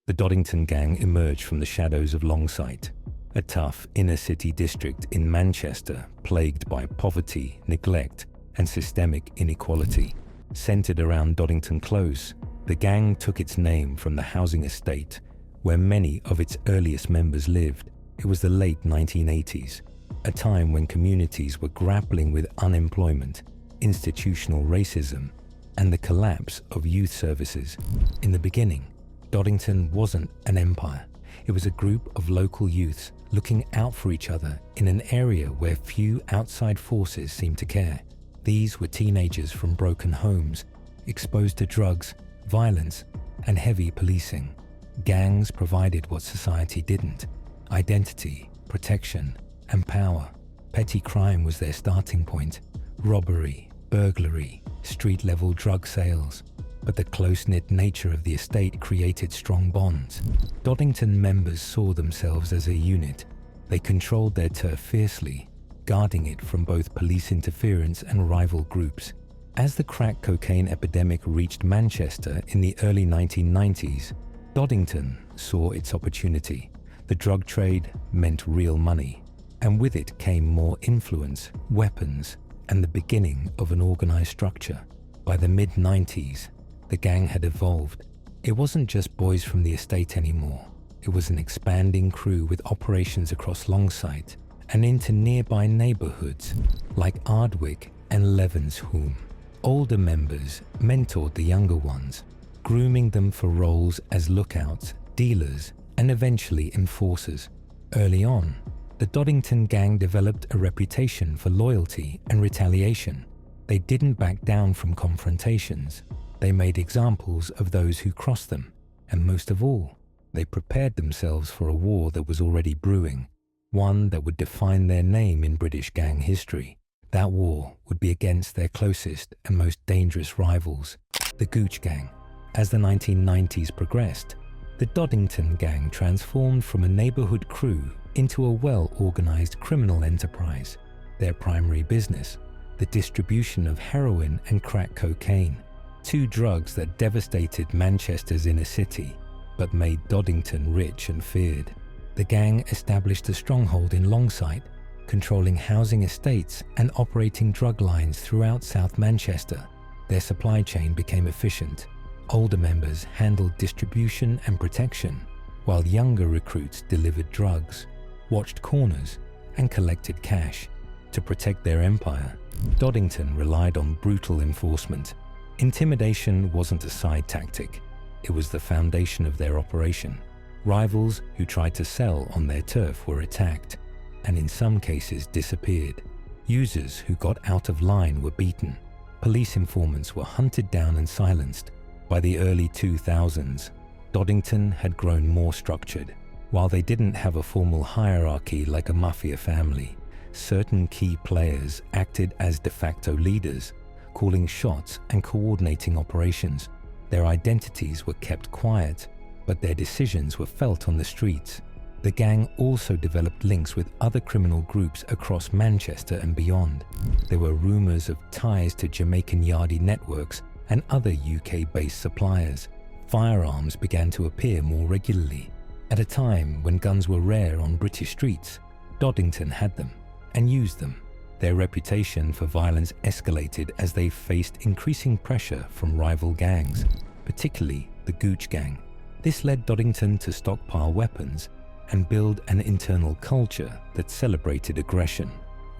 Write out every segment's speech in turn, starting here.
The Doddington Gang emerged from the shadows of Longsight, a tough inner-city district in Manchester plagued by poverty, neglect, and systemic inequality. Centered around Doddington Close, the gang took its name from the housing estate where many of its earliest members lived. It was the late 1980s, a time when communities were grappling with unemployment, institutional racism, and the collapse of youth services. In the beginning, Doddington wasn't an empire. It was a group of local youths looking out for each other in an area where few outside forces seemed to care. These were teenagers from broken homes, exposed to drugs, violence, and heavy policing. Gangs provided what society didn't: identity, protection, and power. Petty crime was their starting point: robbery, burglary, street-level drug sales. But the close-knit nature of the estate created strong bonds. Doddington members saw themselves as a unit. They controlled their turf fiercely, guarding it from both police interference and rival groups. As the crack cocaine epidemic reached Manchester in the early 1990s, Doddington saw its opportunity. The drug trade meant real money, and with it came more influence, weapons, and the beginning of an organized structure. By the mid-90s, the gang had evolved. It wasn't just boys from the estate anymore. It was an expanding crew with operations across Longsight and into nearby neighborhoods like Ardwick and Levensholme. Older members mentored the younger ones, grooming them for roles as lookouts, dealers, and eventually enforcers. Early on, the Doddington Gang developed a reputation for loyalty and retaliation. They didn't back down from confrontations. They made examples of those who crossed them, and most of all, they prepared themselves for a war that was already brewing, one that would define their name in British gang history. That war would be against their closest and most dangerous rivals, the Gooch Gang. As the 1990s progressed, the Doddington Gang transformed from a neighborhood crew into a well-organized criminal enterprise. Their primary business, the distribution of heroin and crack cocaine, two drugs that devastated Manchester's inner city, but made Doddington rich and feared. The gang established a stronghold in Longsight, controlling housing estates and operating drug lines throughout South Manchester. Their supply chain became efficient. Older members handled distribution and protection, while younger recruits delivered drugs, watched corners, and collected cash. To protect their empire, Doddington relied on brutal enforcement. Intimidation wasn't a side tactic. It was the foundation of their operation. Rivals who tried to sell on their turf were attacked, and in some cases disappeared. Users who got out of line were beaten. Police informants were hunted down and silenced. By the early 2000s, Doddington had grown more structured. While they didn't have a formal hierarchy like a mafia family, certain key players acted as de facto leaders, calling shots and coordinating operations. Their identities were kept quiet, but their decisions were felt on the streets. The gang also developed links with other criminal groups across Manchester and beyond. There were rumors of ties to Jamaican Yardie networks and other UK-based suppliers. Firearms began to appear more regularly. At a time when guns were rare on British streets, Doddington had them and used them. Their reputation for violence escalated as they faced increasing pressure from rival gangs, particularly the Gooch Gang. This led Doddington to stockpile weapons and build an internal culture that celebrated aggression.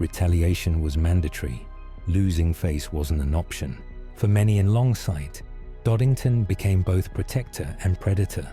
Retaliation was mandatory. Losing face wasn't an option. For many in Longsight, Doddington became both protector and predator,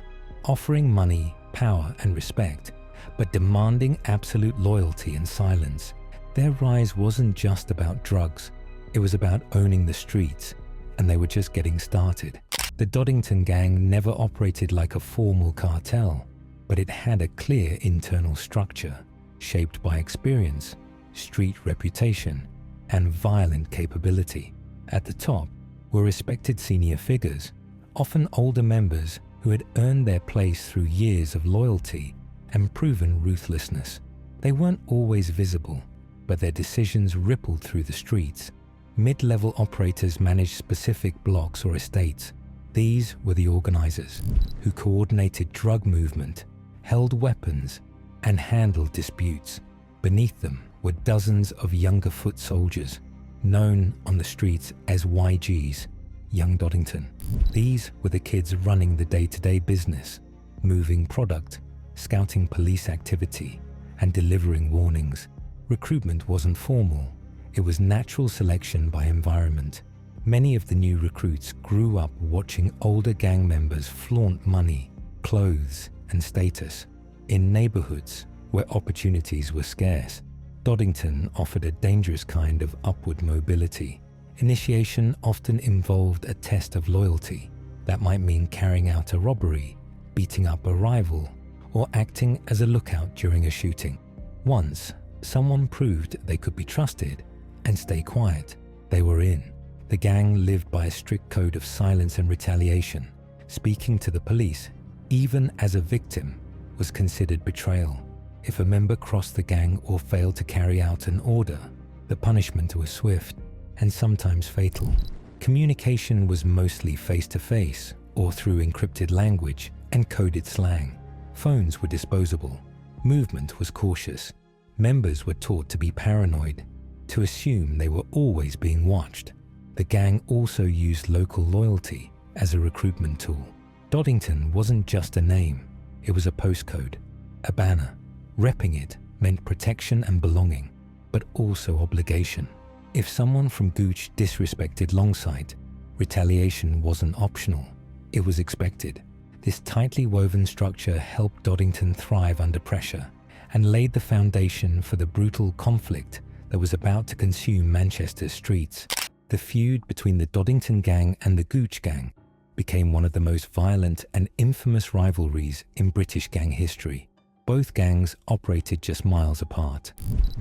offering money, power, and respect, but demanding absolute loyalty and silence. Their rise wasn't just about drugs. It was about owning the streets, and they were just getting started. The Doddington Gang never operated like a formal cartel, but it had a clear internal structure, shaped by experience, street reputation, and violent capability. At the top were respected senior figures, often older members who had earned their place through years of loyalty and proven ruthlessness. They weren't always visible, but their decisions rippled through the streets. Mid-level operators managed specific blocks or estates, These were the organizers who coordinated drug movement, held weapons, and handled disputes. Beneath them were dozens of younger foot soldiers, known on the streets as YGs, Young Doddington. These were the kids running the day-to-day business, moving product, scouting police activity, and delivering warnings. Recruitment wasn't formal. It was natural selection by environment. Many of the new recruits grew up watching older gang members flaunt money, clothes, and status. In neighborhoods where opportunities were scarce, Doddington offered a dangerous kind of upward mobility. Initiation often involved a test of loyalty. That might mean carrying out a robbery, beating up a rival, or acting as a lookout during a shooting. Once someone proved they could be trusted and stay quiet, they were in. The gang lived by a strict code of silence and retaliation. Speaking to the police, even as a victim, was considered betrayal. If a member crossed the gang or failed to carry out an order, the punishment was swift and sometimes fatal. Communication was mostly face-to-face or through encrypted language and coded slang. Phones were disposable. Movement was cautious. Members were taught to be paranoid, to assume they were always being watched. The gang also used local loyalty as a recruitment tool. Doddington wasn't just a name, it was a postcode, a banner. Repping it meant protection and belonging, but also obligation. If someone from Gooch disrespected Longsight, retaliation wasn't optional, it was expected. This tightly woven structure helped Doddington thrive under pressure and laid the foundation for the brutal conflict that was about to consume Manchester's streets. The feud between the Doddington Gang and the Gooch Gang became one of the most violent and infamous rivalries in British gang history. Both gangs operated just miles apart,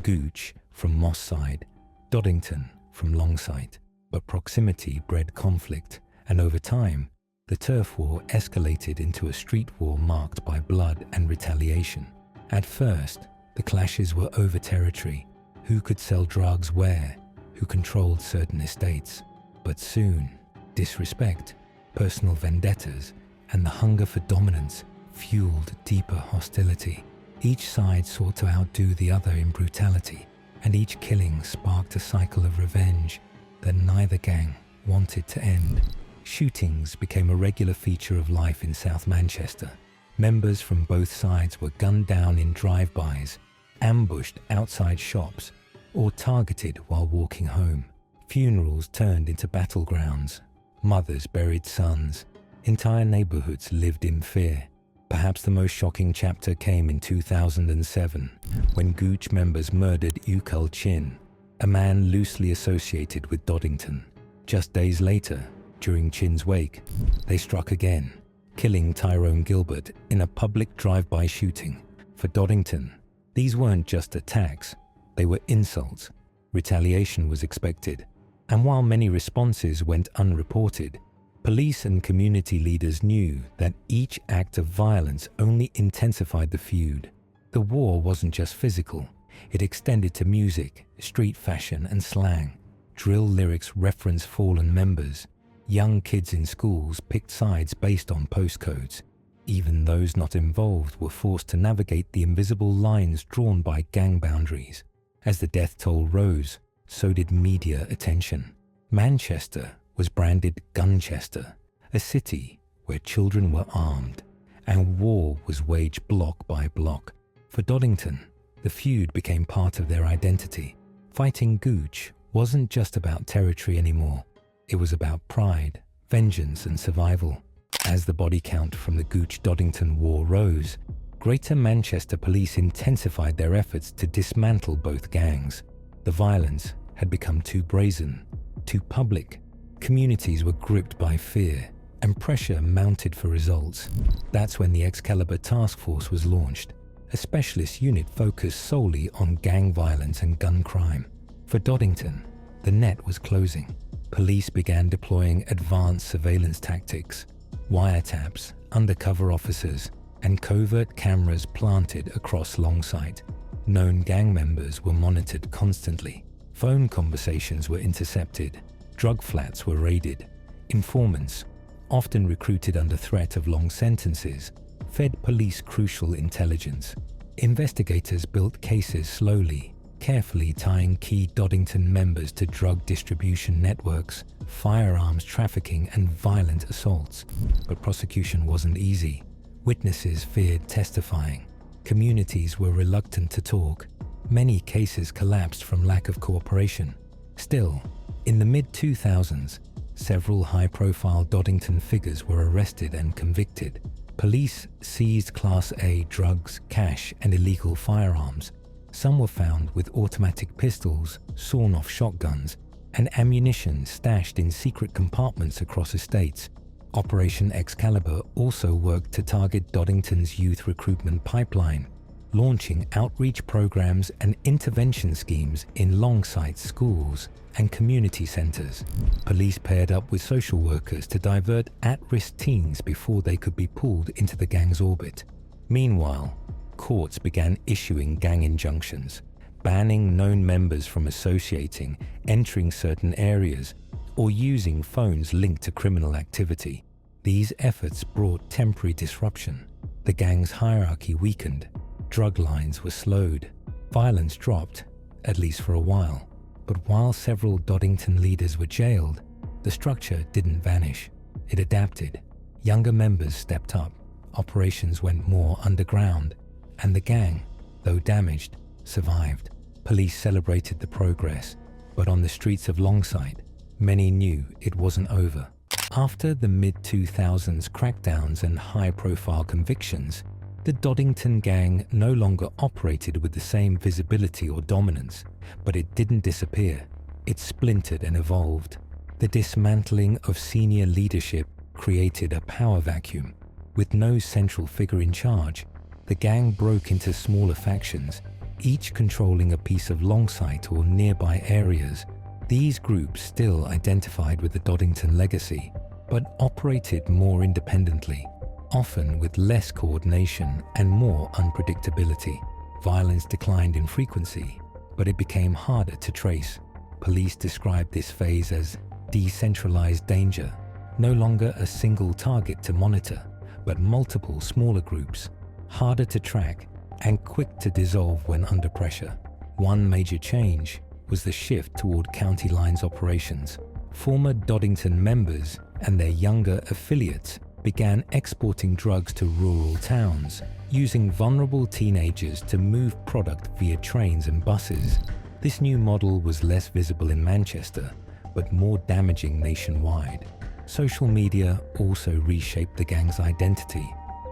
Gooch from Moss Side, Doddington from Longsight. But proximity bred conflict, and over time, the turf war escalated into a street war marked by blood and retaliation. At first, the clashes were over territory, who could sell drugs where, who controlled certain estates. But soon, disrespect, personal vendettas, and the hunger for dominance fueled deeper hostility. Each side sought to outdo the other in brutality, and each killing sparked a cycle of revenge that neither gang wanted to end. Shootings became a regular feature of life in South Manchester. Members from both sides were gunned down in drive-bys, ambushed outside shops, or targeted while walking home. Funerals turned into battlegrounds. Mothers buried sons. Entire neighborhoods lived in fear. Perhaps the most shocking chapter came in 2007, when Gooch members murdered Ukul Chin, a man loosely associated with Doddington. Just days later, during Chin's wake, they struck again, killing Tyrone Gilbert in a public drive-by shooting. For Doddington, these weren't just attacks, they were insults. Retaliation was expected, and while many responses went unreported, police and community leaders knew that each act of violence only intensified the feud. The war wasn't just physical, it extended to music, street fashion, and slang. Drill lyrics referenced fallen members. Young kids in schools picked sides based on postcodes. Even those not involved were forced to navigate the invisible lines drawn by gang boundaries. As the death toll rose, so did media attention. Manchester was branded Gunchester, a city where children were armed, and war was waged block by block. For Doddington, the feud became part of their identity. Fighting Gooch wasn't just about territory anymore. It was about pride, vengeance, and survival. As the body count from the Gooch-Doddington War rose, Greater Manchester police intensified their efforts to dismantle both gangs. The violence had become too brazen, too public. Communities were gripped by fear, and pressure mounted for results. That's when the Excalibur Task Force was launched, a specialist unit focused solely on gang violence and gun crime. For Doddington, the net was closing. Police began deploying advanced surveillance tactics, wiretaps, undercover officers, and covert cameras planted across Longsight. Known gang members were monitored constantly. Phone conversations were intercepted. Drug flats were raided. Informants, often recruited under threat of long sentences, fed police crucial intelligence. Investigators built cases slowly, carefully tying key Doddington members to drug distribution networks, firearms trafficking, and violent assaults. But prosecution wasn't easy. Witnesses feared testifying. Communities were reluctant to talk. Many cases collapsed from lack of cooperation. Still, in the mid-2000s, several high-profile Doddington figures were arrested and convicted. Police seized Class A drugs, cash, and illegal firearms. Some were found with automatic pistols, sawn-off shotguns, and ammunition stashed in secret compartments across estates. Operation Excalibur also worked to target Doddington's youth recruitment pipeline, launching outreach programs and intervention schemes in Longsight schools and community centres. Police paired up with social workers to divert at-risk teens before they could be pulled into the gang's orbit. Meanwhile, courts began issuing gang injunctions, banning known members from associating, entering certain areas, or using phones linked to criminal activity. These efforts brought temporary disruption. The gang's hierarchy weakened, drug lines were slowed, violence dropped, at least for a while. But while several Doddington leaders were jailed, the structure didn't vanish. It adapted. Younger members stepped up, operations went more underground, and the gang, though damaged, survived. Police celebrated the progress, but on the streets of Longsight, many knew it wasn't over. After the mid-2000s crackdowns and high-profile convictions, the Doddington Gang no longer operated with the same visibility or dominance, but it didn't disappear. It splintered and evolved. The dismantling of senior leadership created a power vacuum. With no central figure in charge, the gang broke into smaller factions, each controlling a piece of Longsight or nearby areas. These groups still identified with the Doddington legacy, but operated more independently, often with less coordination and more unpredictability. Violence declined in frequency, but it became harder to trace. Police described this phase as decentralized danger, no longer a single target to monitor, but multiple smaller groups, harder to track and quick to dissolve when under pressure. One major change was the shift toward county lines operations. Former Doddington members and their younger affiliates began exporting drugs to rural towns, using vulnerable teenagers to move product via trains and buses. This new model was less visible in Manchester, but more damaging nationwide. Social media also reshaped the gang's identity.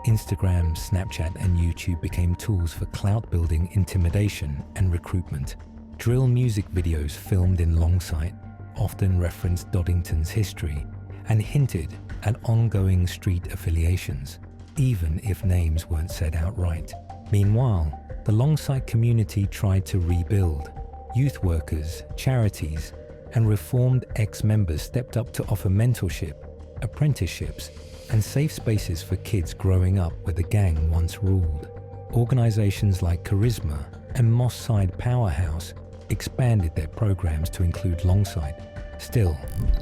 Instagram, Snapchat, and YouTube became tools for clout-building, intimidation, and recruitment. Drill music videos filmed in Longsight often referenced Doddington's history and hinted at ongoing street affiliations, even if names weren't said outright. Meanwhile, the Longsight community tried to rebuild. Youth workers, charities, and reformed ex-members stepped up to offer mentorship, apprenticeships, and safe spaces for kids growing up where the gang once ruled. Organizations like Charisma and Moss Side Powerhouse expanded their programs to include Longsight. Still,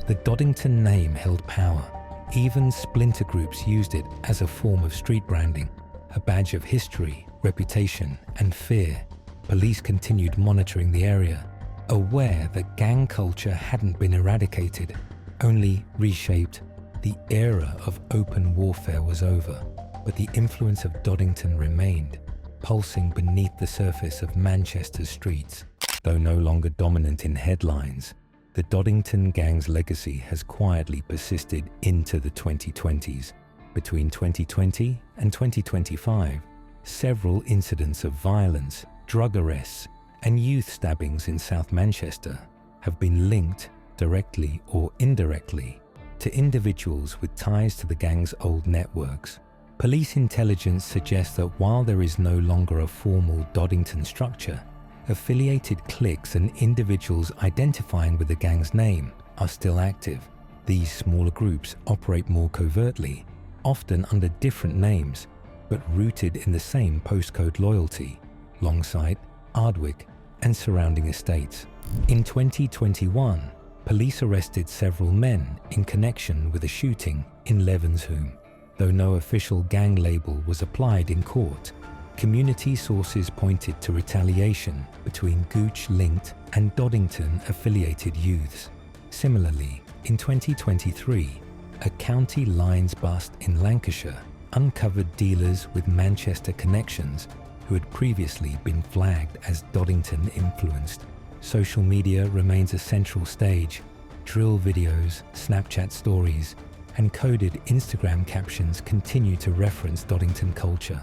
the Doddington name held power. Even splinter groups used it as a form of street branding, a badge of history, reputation, and fear. Police continued monitoring the area, aware that gang culture hadn't been eradicated, only reshaped. The era of open warfare was over, but the influence of Doddington remained, pulsing beneath the surface of Manchester's streets. Though no longer dominant in headlines, the Doddington Gang's legacy has quietly persisted into the 2020s. Between 2020 and 2025, several incidents of violence, drug arrests, and youth stabbings in South Manchester have been linked, directly or indirectly, to individuals with ties to the gang's old networks. Police intelligence suggests that while there is no longer a formal Doddington structure, affiliated cliques and individuals identifying with the gang's name are still active. These smaller groups operate more covertly, often under different names, but rooted in the same postcode loyalty: Longsight, Ardwick, and surrounding estates. In 2021, police arrested several men in connection with a shooting in Levenshulme. Though no official gang label was applied in court, community sources pointed to retaliation between Gooch-linked and Doddington-affiliated youths. Similarly, in 2023, a county lines bust in Lancashire uncovered dealers with Manchester connections who had previously been flagged as Doddington-influenced. Social media remains a central stage. Drill videos, Snapchat stories, and coded Instagram captions continue to reference Doddington culture,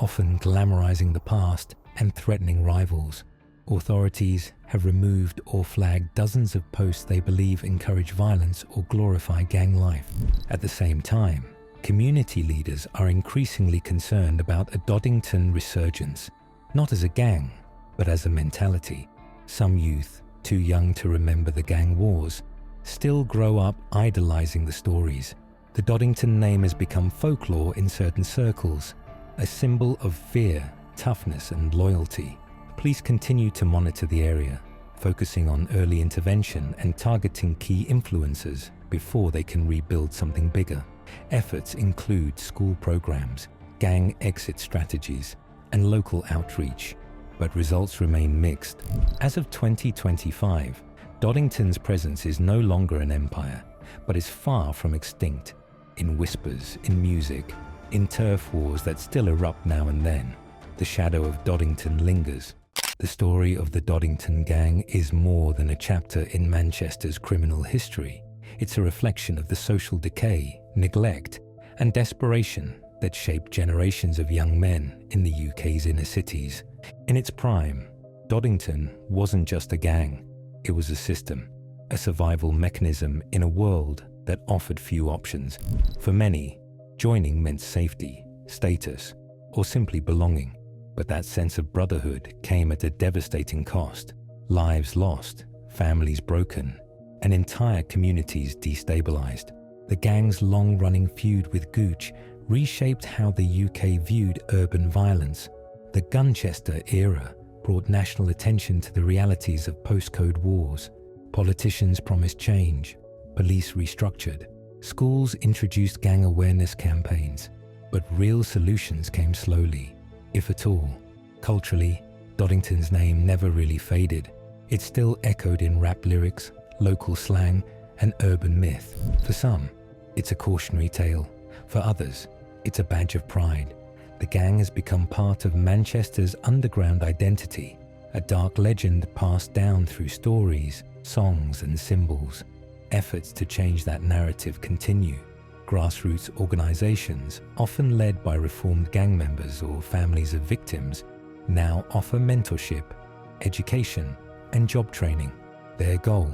often glamorizing the past and threatening rivals. Authorities have removed or flagged dozens of posts they believe encourage violence or glorify gang life. At the same time, community leaders are increasingly concerned about a Doddington resurgence, not as a gang, but as a mentality. Some youth, too young to remember the gang wars, still grow up idolizing the stories. The Doddington name has become folklore in certain circles, a symbol of fear, toughness, and loyalty. Police continue to monitor the area, focusing on early intervention and targeting key influencers before they can rebuild something bigger. Efforts include school programs, gang exit strategies, and local outreach, but results remain mixed. As of 2025, Doddington's presence is no longer an empire, but is far from extinct. In whispers, in music, in turf wars that still erupt now and then, the shadow of Doddington lingers. The story of the Doddington Gang is more than a chapter in Manchester's criminal history. It's a reflection of the social decay, neglect, and desperation that shaped generations of young men in the UK's inner cities. In its prime, Doddington wasn't just a gang, it was a system, a survival mechanism in a world that offered few options. For many, joining meant safety, status, or simply belonging. But that sense of brotherhood came at a devastating cost. Lives lost, families broken, and entire communities destabilized. The gang's long-running feud with Gooch reshaped how the UK viewed urban violence. The Gunchester era brought national attention to the realities of postcode wars. Politicians promised change, police restructured, schools introduced gang awareness campaigns, but real solutions came slowly, if at all. Culturally, Doddington's name never really faded. It still echoed in rap lyrics, local slang, and urban myth. For some, it's a cautionary tale. For others, it's a badge of pride. The gang has become part of Manchester's underground identity, a dark legend passed down through stories, songs, and symbols. Efforts to change that narrative continue. Grassroots organizations, often led by reformed gang members or families of victims, now offer mentorship, education, and job training. Their goal: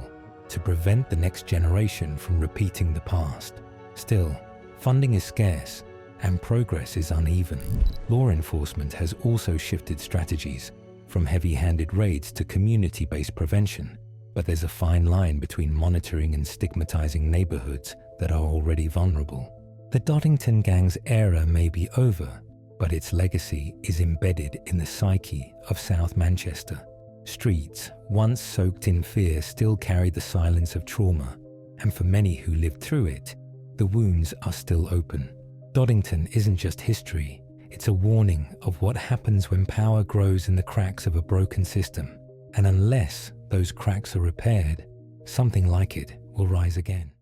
to prevent the next generation from repeating the past. Still, funding is scarce and progress is uneven. Law enforcement has also shifted strategies, from heavy-handed raids to community-based prevention. But there's a fine line between monitoring and stigmatizing neighborhoods that are already vulnerable. The Doddington Gang's era may be over, but its legacy is embedded in the psyche of South Manchester. Streets, once soaked in fear, still carry the silence of trauma, and for many who lived through it, the wounds are still open. Doddington isn't just history, it's a warning of what happens when power grows in the cracks of a broken system. And unless those cracks are repaired, something like it will rise again.